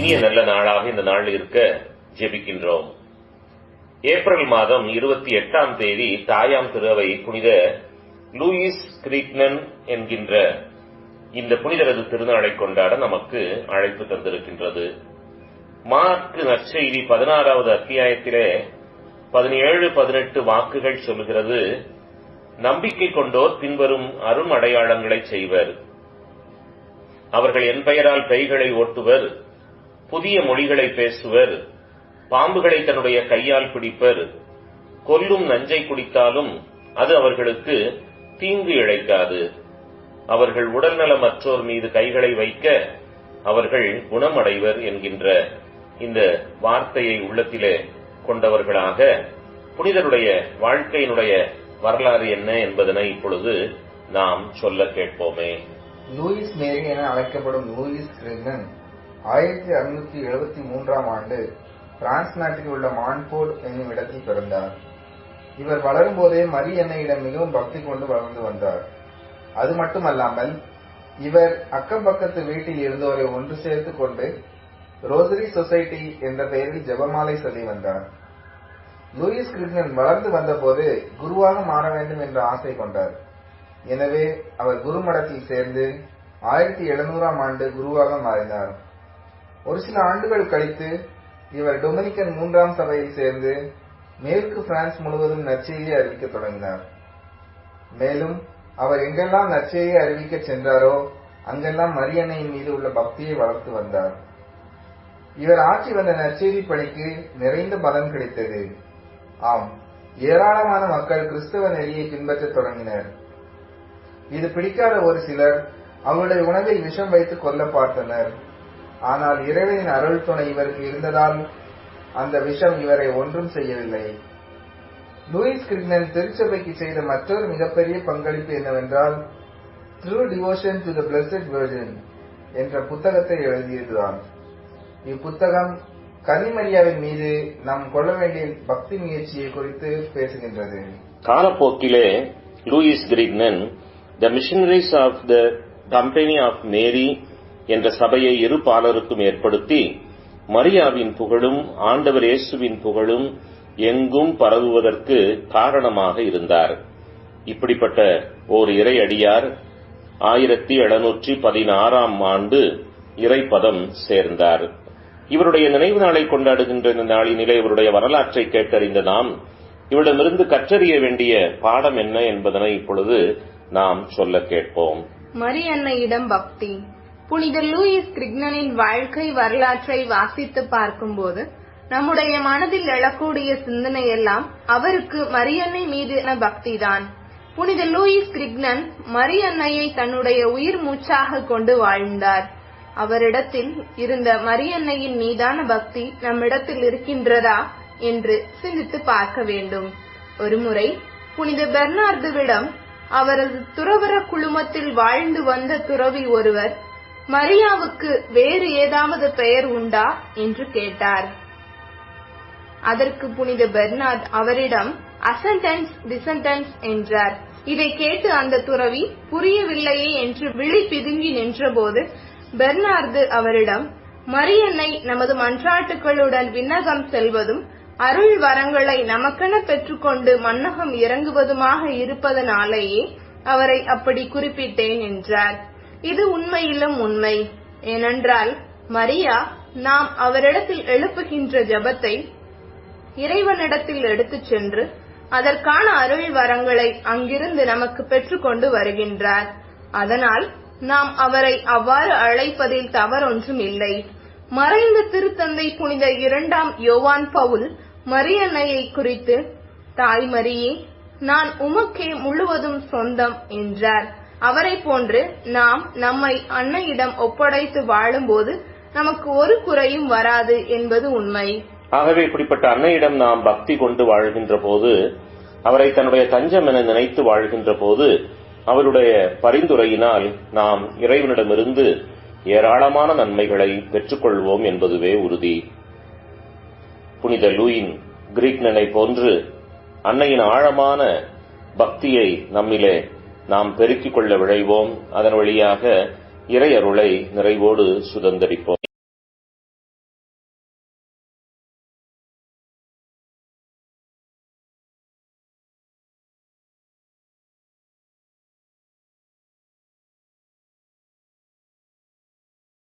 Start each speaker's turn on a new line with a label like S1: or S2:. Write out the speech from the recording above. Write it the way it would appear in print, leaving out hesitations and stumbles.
S1: இனிய நல்ல நாளாக இந்த நாள் இருக்க ஜெபிக்கின்றோம். ஏப்ரல் மாதம் 28ஆம் தேதி தாயாம் திருவை புனித லூயிஸ் கிரீக்னன் என்கின்ற இந்த புனிதரது திருநாளை கொண்டாட நமக்கு அழைப்பு தந்திருக்கின்றது. மார்க்கு நற்செய்தி 16வது அத்தியாயத்திலே 17-18 வாக்குகள் சொல்லுகிறது, நம்பிக்கை கொண்டோர் பின்வரும் அரும் அடையாளங்களை செய்வர். அவர்கள் என் பெயரால் பேய்களை ஓட்டுவர், புதிய மொழிகளை பேசுவர், பாம்புகளை தன்னுடைய கையால் பிடிப்பர், கொல்லும் நஞ்சை குடித்தாலும் அது அவர்களுக்கு தீங்கு இழைக்காது. அவர்கள் உடல்நலமற்றோர் மீது கைகளை வைக்க அவர்கள் குணமடைவர் என்கின்ற இந்த வார்த்தையை உள்ளத்திலே கொண்டவர்களாக புனிதருடைய வாழ்க்கையினுடைய வரலாறு என்ன என்பதனை இப்பொழுது நாம் சொல்ல கேட்போமே.
S2: லூயிஸ் மேரி என அழைக்கப்படும் லூயிஸ் கிரீக்னன் 1673ஆம் ஆண்டு பிரான்ஸ் நாட்டில் உள்ள மான்போர்ட் என்னும் இடத்தில் பிறந்தார். இவர் வளரும் போதே மரி அன்னையிடம் மிகவும் பக்தி கொண்டு வளர்ந்து வந்தார். அது மட்டுமல்லாமல் இவர் அக்கம் பக்கத்து வீட்டில் இருந்தோரை ஒன்று சேர்த்துக் கொண்டு ரோசரி சொசைட்டி என்ற பெயரில் ஜெபமாலை சொல்லி வந்தார். லூயிஸ் கிரீக்னன் வளர்ந்து வந்த போது குருவாக மாற வேண்டும் என்ற ஆசை கொண்டார். எனவே அவர் குருமடத்தில் சேர்ந்து 1700ஆம் ஆண்டு குருவாக மாறினார். ஒரு சில ஆண்டுகள் கழித்து இவர் டொமினிக்கன் 3ஆம் சபையில் சேர்ந்து மேற்கு பிரான்ஸ் முழுவதும் நற்செய்தியை அறிவிக்க தொடங்கினார். மேலும் அவர் எங்கெல்லாம் நற்செய்தியை அறிவிக்க சென்றாரோ அங்கெல்லாம் மரியன்னையின் மீது உள்ள பக்தியை வளர்த்து வந்தார். இவர் ஆட்சி வந்த நற்செய்தி பணிக்கு நிறைந்த பலன் கிடைத்தது. ஆம், ஏராளமான மக்கள் கிறிஸ்தவ நெறியை பின்பற்ற தொடங்கினர். இது பிடிக்காத ஒரு சிலர் அவருடைய உணவில் விஷம் வைத்து கொல்ல பார்த்தனர். ஆனால் இறைவனின் அருள் துணை இவருக்கு இருந்ததால் அந்த விஷம் இவரை ஒன்றும் செய்யவில்லை. லூயிஸ் கிரீக்னன் திருச்சபைக்கு செய்த மற்றொரு மிகப்பெரிய பங்களிப்பு என்னவென்றால் through devotion to the blessed virgin என்ற புத்தகத்தை எழுதியதுதான். இப்புத்தகம் கன்னிமரியாவின் மீது நாம் கொள்ள வேண்டிய பக்தி முயற்சியை குறித்து பேசுகின்றது.
S1: காலப்போக்கிலே Louis Grignion the missionaries of the company of Mary என்ற சபையை இரு பாலருக்கும் ஏற்படுத்தி மரியாவின் புகழும் ஆண்டவர் இயேசுவின் புகழும் எங்கும் பரவுவதற்கு காரணமாக இருந்தார். இப்படிப்பட்ட ஓர் இறையடியார் 1716ஆம் ஆண்டு இறைப்பதம் சேர்ந்தார். இவருடைய நினைவு நாளை கொண்டாடுகின்ற இந்த நாளினிலே இவருடைய வரலாற்றை கேட்டறிந்த நாம் இவரிடமிருந்து கற்றறிய வேண்டிய பாடம் என்ன என்பதனை இப்பொழுது நாம் சொல்ல கேட்போம்.
S3: மரி அன்னையிடம் பக்தி. புனித லூயிஸ் கிரீக்னனின் வாழ்க்கை வரலாற்றை வாசித்து பார்க்கும்போது நம்முடைய மனதில் எழக்கூடிய சிந்தனை எல்லாம் அவருக்கு மரியன்னை மீதான பக்திதான். புனித லூயிஸ் கிரீக்னன் மரியன்னையை தன்னுடைய உயிர் மூச்சாக கொண்டு வாழ்ந்தார். அவரிடத்தில் இருந்த மரியன்னையின் மீதான பக்தி நம்மிடத்தில் இருக்கின்றதா என்று சிந்தித்து பார்க்க வேண்டும். ஒருமுறை புனித பெர்னார்துவிடம் அவரது துறவற குழுமத்தில் வாழ்ந்து வந்த துறவி ஒருவர் மரியாவுக்கு வேறு ஏதாவது பெயர் உண்டா என்று கேட்டார். அதற்கு புனித பெர்னார்ட் அவரிடம் அசன்டன்ஸ் டிசன்டன்ஸ் என்றார். இதை கேட்டு அந்த துறவி புரியவில்லையே என்று விழி பிதுங்கி நின்றபோது பெர்னார்து அவரிடம், மரியன்னை நமது மன்றாட்டுகளுடன் விண்ணகம் செல்வதும் அருள் வரங்களை நமக்கென பெற்றுக்கொண்டு மன்னகம் இறங்குவதுமாக இருப்பதனாலேயே அவரை அப்படி குறிப்பிட்டேன் என்றார். இது உண்மையிலும் உண்மை. ஏனென்றால் மரியா நாம் அவரிடத்தில் எழுப்புகின்ற ஜபத்தை இறைவனிடத்தில் எடுத்துச் சென்று அதற்கான அருள் வரங்களை அங்கிருந்து நமக்கு பெற்றுக்கொண்டு வருகின்றார். அதனால் நாம் அவரை அவ்வாறு அழைப்பதில் தவறொன்றும் இல்லை. மறைந்த திருத்தந்தை புனித 2ஆம் யோவான் பவுல் மரியன்னையை குறித்து, தாய் மரியே, நான் உமக்கே முழுவதும் சொந்தம் என்றார். அவரை போன்று நாம் நம்மை அன்னையிடம் ஒப்படைத்து வாழும்போது நமக்கு ஒரு குறையும் வராது என்பது உண்மை.
S1: ஆகவே இப்படிப்பட்ட அன்னையிடம் நாம் பக்தி கொண்டு வாழ்கின்ற போது, அவரை தன்னுடைய தஞ்சம் என நினைத்து வாழ்கின்ற போது, அவருடைய பரிந்துரையினால் நாம் இறைவனிடமிருந்து ஏராளமான நன்மைகளை பெற்றுக்கொள்வோம் என்பதுவே உறுதி. புனித லூயின் கிரீக்னனை போன்று அன்னையின் ஆழமான பக்தியை நம்மிலே நாம் பெருக்கிக் கொள்ள விழைவோம். அதன் வழியாக இறை அருளை நிறைவோடு சுதந்தரிப்போம்.